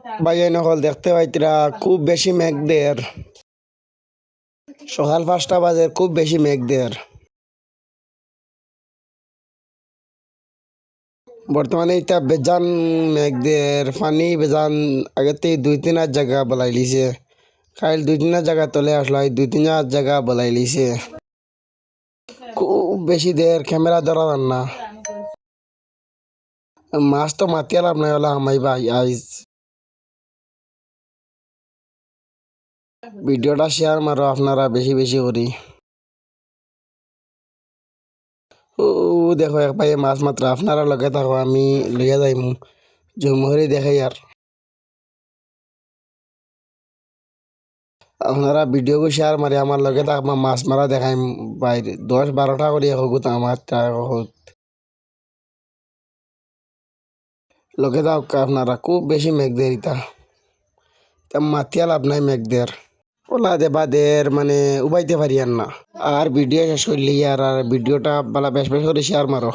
ভাইয়া নকল দেখতে পাইতরা খুব বেশি মেঘ দের। সকাল 5টা বাজে, খুব বেশি মেঘ দের। বর্তমানে এটা বেজান মেঘ দের, পানি বেজান আগেতে 2-3 জায়গা বলাই লিছে। কাল 2-3 জায়গা তলে আসলো, 2-3 জায়গা বলাই লিছে। খুব বেশি দের, ক্যামেরা ধরা যান না। মাছ তো মাতিয়া লাভ নাই, হলা আমাই ভাই আইজ। ভিডিওটা শেয়ার মারো আপনারা বেশি বেশি করি। ও দেখো এক ভাই মাছ মাত্র, আপনারা লগে থাকো, আমি লইয়া যাইম জমহরি দেখাই। আর আপনারা ভিডিওকে শেয়ার মারি আমার লগে থাকবা, মাছ মারা দেখাইম। বাইরে 10-12টা করি হোক আমার লগে থাক। আপনারা খুব বেশি মেঘ দের, ইতা মাতিয়া লাভ নাই মেঘ দের। ওলা দেবা দের মানে উবাইতে পারি আর না। আর ভিডিও শেষ করলি আর ভিডিওটা বেশ বেশ করে শেয়ার মারো।